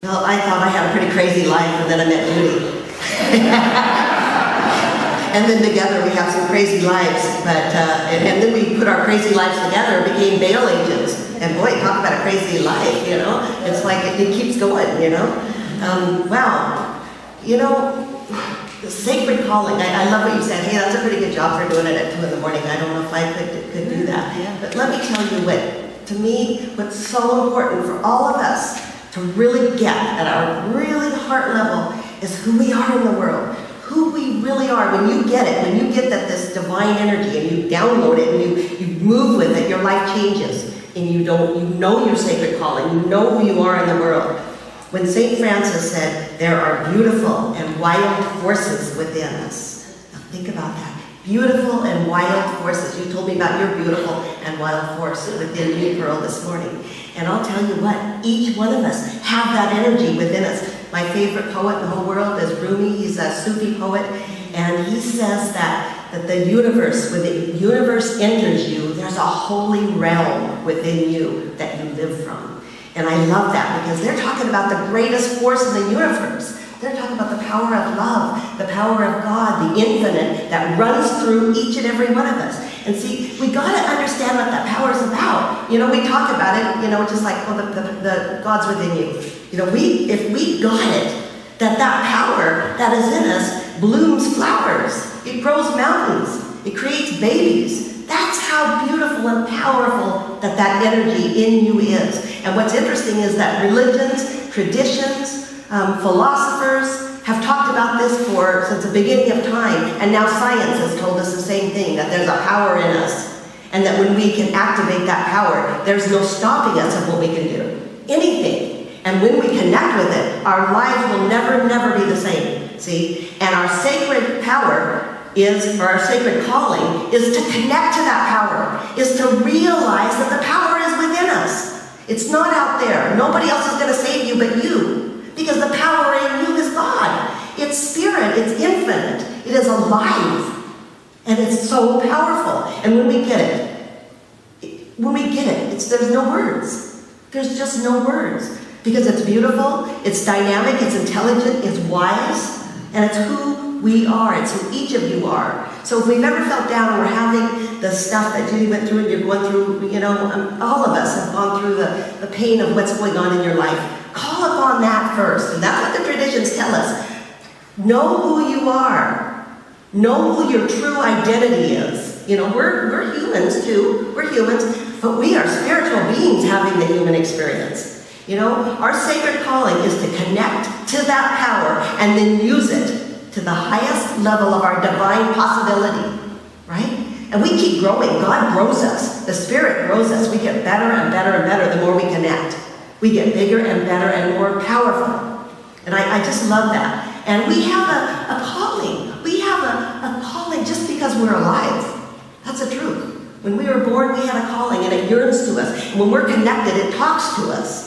Well, I thought I had a pretty crazy life, and then I met Judy. And then together we have some crazy lives, and then we put our crazy lives together, became bail agents. And boy, talk about a crazy life, you know? It's like it keeps going, you know? Wow. You know, the sacred calling, I love what you said. Hey, that's a pretty good job for doing it at 2 in the morning. I don't know if I could do that. Yeah. But let me tell you what, to me, what's so important for all of us to really get at our really heart level is who we are in the world. Who we really are. When you get it, when you get that this divine energy and you download it and you move with it, your life changes. And you know your sacred calling, you know who you are in the world. When St. Francis said, there are beautiful and wild forces within us. Now think about that. Beautiful and wild forces. You told me about your beautiful and wild force within you, Pearl, this morning. And I'll tell you what, each one of us have that energy within us. My favorite poet in the whole world is Rumi. He's a Sufi poet, and he says that the universe, when the universe enters you, there's a holy realm within you that you live from. And I love that because they're talking about the greatest force in the universe. They're talking about the power of love, the power of God, the infinite that runs through each and every one of us. And see, we got to understand what that power is about. You know, we talk about it, you know, just like, oh, the God's within you. You know, if we got it, that power that is in us blooms flowers. It grows mountains. It creates babies. That's how beautiful and powerful that energy in you is. And what's interesting is that religions, traditions, philosophers have talked about this since the beginning of time, and now science has told us the same thing, that there's a power in us, and that when we can activate that power, there's no stopping us of what we can do. Anything. And when we connect with it, our lives will never be the same. See? And our sacred power or our sacred calling is to connect to that power, is to realize that the power is within us. It's not out there. Nobody else is going to save you but you. Because the power in you is God. It's spirit. It's infinite. It is alive. And it's so powerful. And when we get it, there's no words. There's just no words. Because it's beautiful, it's dynamic, it's intelligent, it's wise, and it's who we are. It's who each of you are. So if we've ever felt down and we're having the stuff that Judy went through and you're going through, you know, all of us have gone through the pain of what's going on in your life. Call upon that first. And that's what the traditions tell us. Know who you are. Know who your true identity is. You know, we're humans too. We're humans, but we are spiritual beings having the human experience. You know, our sacred calling is to connect to that power and then use it to the highest level of our divine possibility, right? And we keep growing. God grows us. The Spirit grows us. We get better and better and better the more we connect. We get bigger and better and more powerful. And I just love that. And we have a calling. We have a calling just because we're alive. That's the truth. When we were born, we had a calling, and it yearns to us. And when we're connected, it talks to us.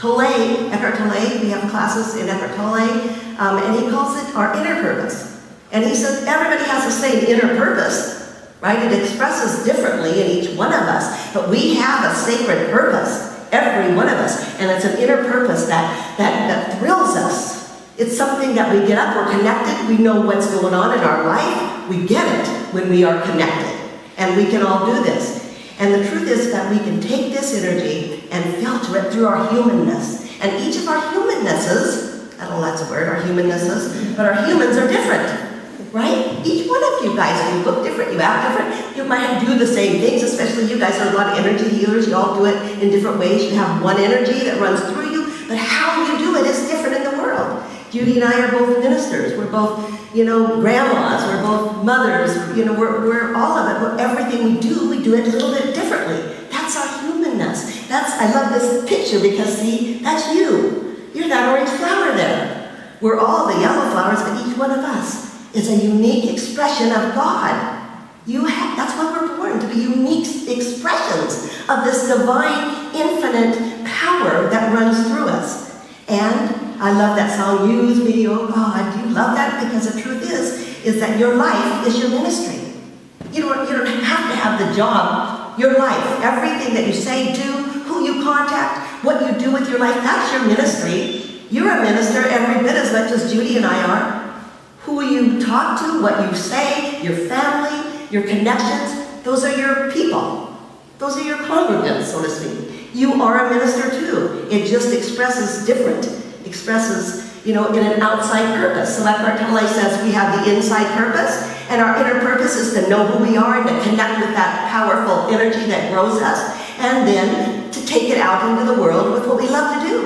Eckhart Tolle, we have classes in Eckhart Tolle, and he calls it our inner purpose. And he says everybody has the same inner purpose, right? It expresses differently in each one of us, but we have a sacred purpose, every one of us, and it's an inner purpose that thrills us. It's something that we get up, we're connected, we know what's going on in our life, we get it when we are connected, and we can all do this. And the truth is that we can take this energy and filter it through our humanness. And each of our humannesses, I don't know if that's a word, our humannesses, but our humans are different, right? Each one of you guys, you look different, you act different, you might do the same things, especially you guys are a lot of energy healers, you all do it in different ways. You have one energy that runs through you, but how you do it is different in the world. Judy and I are both ministers, we're both, you know, grandmas, we're both mothers, you know, we're all of it, but everything we do it a little bit differently. That's our humanness. I love this picture because, see, that's you. You're that orange flower there. We're all the yellow flowers, but each one of us is a unique expression of God. That's why we're born, to be unique expressions of this divine, infinite power that runs through us. And I love that song, Use Me, Oh God. Do you love that? Because the truth is that your life is your ministry. You don't have to have the job. Your life, everything that you say, do, who you contact, what you do with your life, that's your ministry. You're minister every bit as much as Judy and I are. Who you talk to, what you say, your family, your connections, those are your people. Those are your congregants, so to speak. You are a minister too. It just expresses different, in an outside purpose. So like Bartolome says, we have the inside purpose, and our inner purpose is to know who we are and to connect with that powerful energy that grows us, and then to take it out into the world with what we love to do.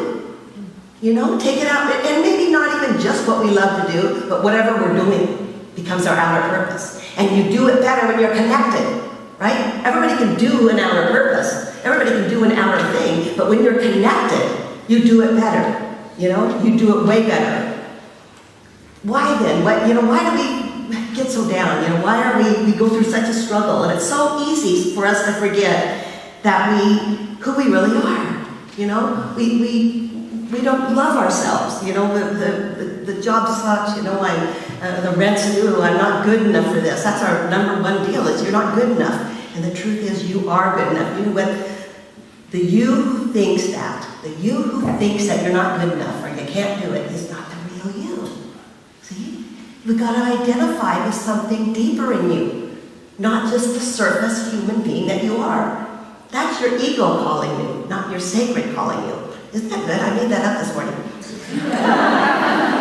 Take it out, and maybe not even just what we love to do, but whatever we're doing becomes our outer purpose. And you do it better when you're connected, right? Everybody can do an outer purpose. Everybody can do an outer thing, but when you're connected, you do it better. You do it way better. Why then? Why do we get so down? Why are we go through such a struggle? And it's so easy for us to forget that who we really are. We don't love ourselves. The job sucks. The rent's due. I'm not good enough for this. That's our number one deal. Is you're not good enough. And the truth is, you are good enough. You know what? The you who thinks that you're not good enough or you can't do it is not the real you. See? We've got to identify with something deeper in you, not just the surface human being that you are. That's your ego calling you, not your sacred calling you. Isn't that good? I made that up this morning.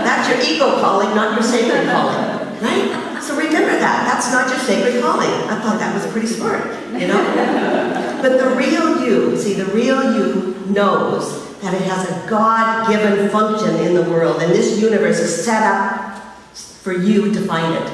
That's your ego calling, not your sacred calling. Right? So remember that. That's not your sacred calling. I thought that was pretty smart, But the real you knows that it has a God-given function in the world, and this universe is set up for you to find it.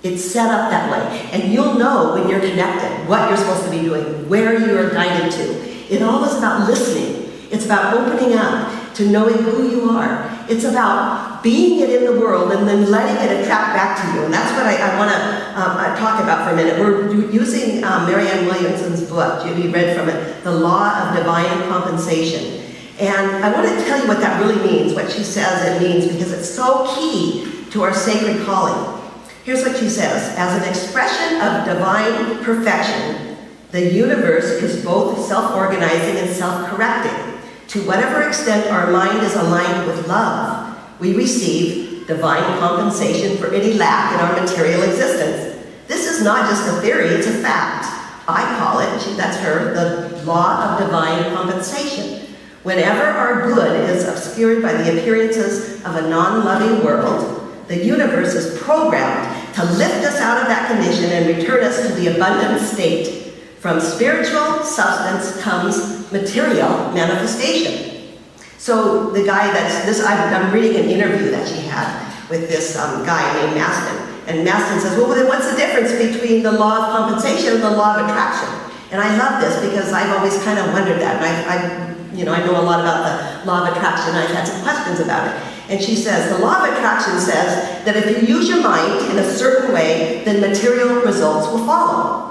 It's set up that way. And you'll know when you're connected what you're supposed to be doing, where you are guided to. It all is about listening. It's about opening up to knowing who you are. It's about being it in the world and then letting it attract back to you. And that's what I want to talk about for a minute. We're using Marianne Williamson's book. Judy read from it, The Law of Divine Compensation. And I want to tell you what that really means, what she says it means, because it's so key to our sacred calling. Here's what she says. As an expression of divine perfection, the universe is both self-organizing and self-correcting. To whatever extent our mind is aligned with love, we receive divine compensation for any lack in our material existence. This is not just a theory, it's a fact. I call it, that's her, the law of divine compensation. Whenever our good is obscured by the appearances of a non-loving world, the universe is programmed to lift us out of that condition and return us to the abundant state. From spiritual substance comes material manifestation. So the guy I'm reading an interview that she had with this guy named Maston. And Maston says, well, then what's the difference between the law of compensation and the law of attraction? And I love this because I've always kind of wondered that. And I know a lot about the law of attraction. I've had some questions about it. And she says, the law of attraction says that if you use your mind in a certain way, then material results will follow.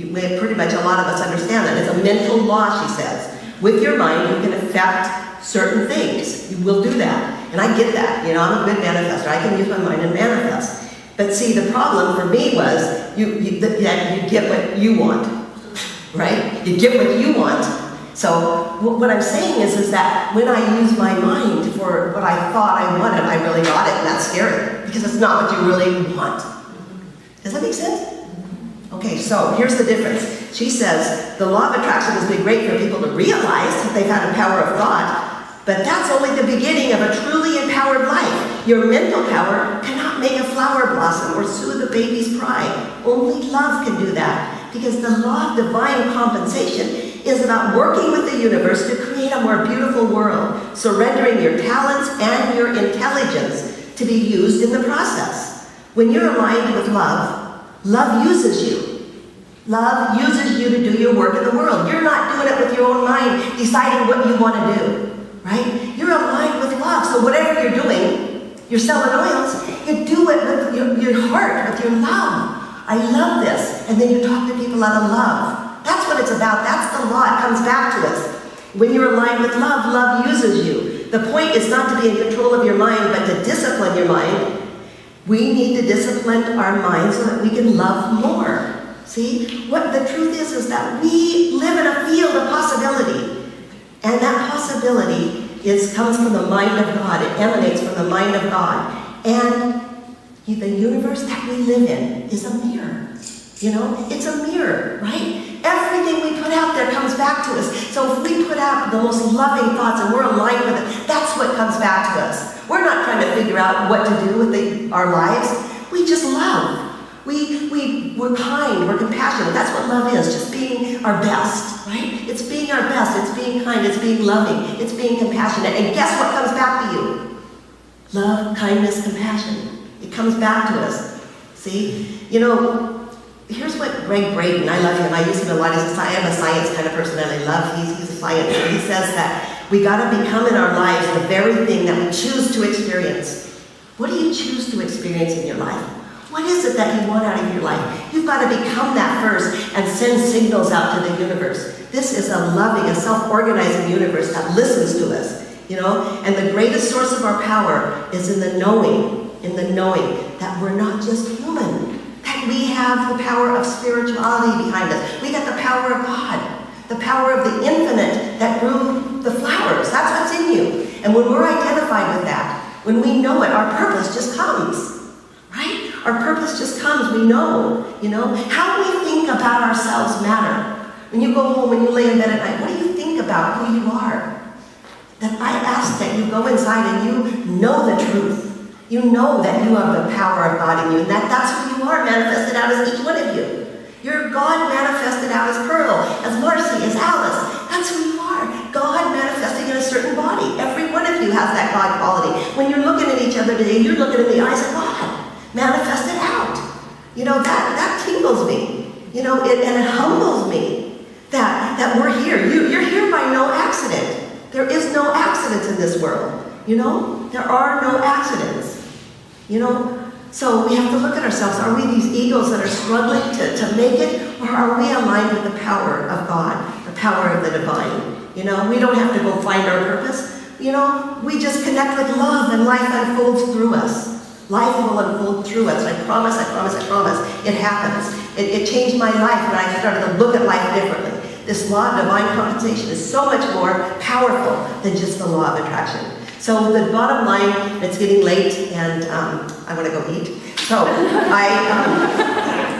Pretty much a lot of us understand that. It's a mental law, she says. With your mind, you can affect certain things. You will do that. And I get that. I'm a good manifestor. I can use my mind and manifest. But see, the problem for me was you get what you want, right? You get what you want. So what I'm saying is that when I use my mind for what I thought I wanted, I really got it, and that's scary because it's not what you really want. Does that make sense? Okay, so here's the difference. She says the law of attraction has been great for people to realize that they've had a power of thought, but that's only the beginning of a truly empowered life. Your mental power cannot make a flower blossom or soothe a baby's cry. Only love can do that, because the law of divine compensation is about working with the universe to create a more beautiful world, surrendering your talents and your intelligence to be used in the process. When you're aligned with love, love uses you. Love uses you to do your work in the world. You're not doing it with your own mind, deciding what you want to do, right? You're aligned with love. So whatever you're doing, you're selling oils, you do it with your heart, with your love. I love this. And then you talk to people out of love. That's what it's about. That's the law. It comes back to us. When you're aligned with love, love uses you. The point is not to be in control of your mind, but to discipline your mind. We need to discipline our minds so that we can love more. See? What the truth is that we live in a field of possibility. And that possibility comes from the mind of God. It emanates from the mind of God. And the universe that we live in is a mirror. It's a mirror, right? Everything we put out there comes back to us. So if we put out the most loving thoughts and we're aligned with it, that's what comes back to us. We're not trying to figure out what to do with our lives. We just love. We're kind, we're compassionate. That's what love is, just being our best, right? It's being our best, it's being kind, it's being loving, it's being compassionate. And guess what comes back to you? Love, kindness, compassion. It comes back to us. See? Here's what Greg Braden, I love him, I use him a lot. I am a science kind of person and I love, he's a science. And he says that we got to become in our lives the very thing that we choose to experience. What do you choose to experience in your life? What is it that you want out of your life? You've got to become that first and send signals out to the universe. This is a loving, a self-organizing universe that listens to us, and the greatest source of our power is in the knowing that we're not just human, that we have the power of spirituality behind us. We got the power of God, the power of the infinite that grew the flowers. That's what's in you. And when we're identified with that, when we know it, our purpose just comes, right? Our purpose just comes. We know, how we think about ourselves matter. When you go home and you lay in bed at night, what do you think about who you are? That I ask that you go inside and you know the truth. You know that you have the power of God in you, and that's who you are, manifested out as each one of you. You're God manifested out as Pearl, as Marcy, as Alice. That's who you are. God manifesting in a certain body. Every one of you has that God quality. When you're looking at each other today, you're looking in the eyes of God. Manifested out. That tingles me. And it humbles me that we're here. You're here by no accident. There is no accidents in this world. There are no accidents. So we have to look at ourselves. Are we these egos that are struggling to make it? Or are we aligned with the power of God, the power of the divine? We don't have to go find our purpose. We just connect with love and life unfolds through us. Life will unfold through us. I promise. It happens. It changed my life when I started to look at life differently. This law of divine compensation is so much more powerful than just the law of attraction. So the bottom line, it's getting late and I want to go eat. So I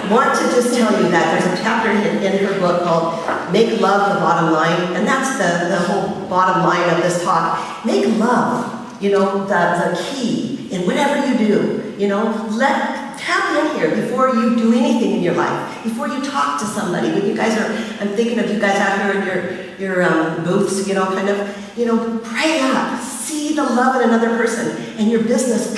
want to just tell you that there's a chapter in her book called Make Love the Bottom Line. And that's the whole bottom line of this talk. Make love, the key in whatever you do. Tap in here before you do anything in your life. Before you talk to somebody. When you guys I'm thinking of you guys out here in your booths, pray up. See the love in another person, and your business,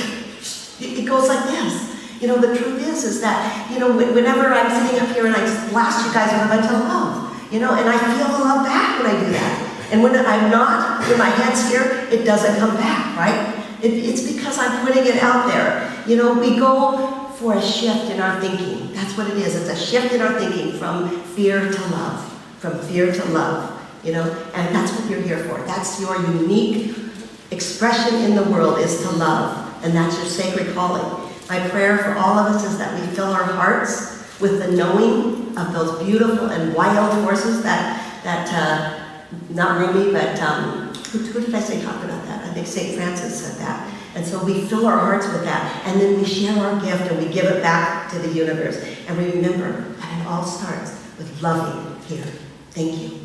it goes like this. The truth is that, whenever I'm sitting up here and I just blast you guys with a bunch of love, and I feel the love back when I do that. And when I'm not, when my head's here, it doesn't come back, right? It's because I'm putting it out there. We go for a shift in our thinking. That's what it is. It's a shift in our thinking from fear to love, and that's what you're here for. That's your unique expression in the world, is to love, and that's your sacred calling. My prayer for all of us is that we fill our hearts with the knowing of those beautiful and wild forces that not Rumi, but who did I say talked about that? I think St. Francis said that. And so we fill our hearts with that, and then we share our gift and we give it back to the universe. And we remember that it all starts with loving here. Thank you.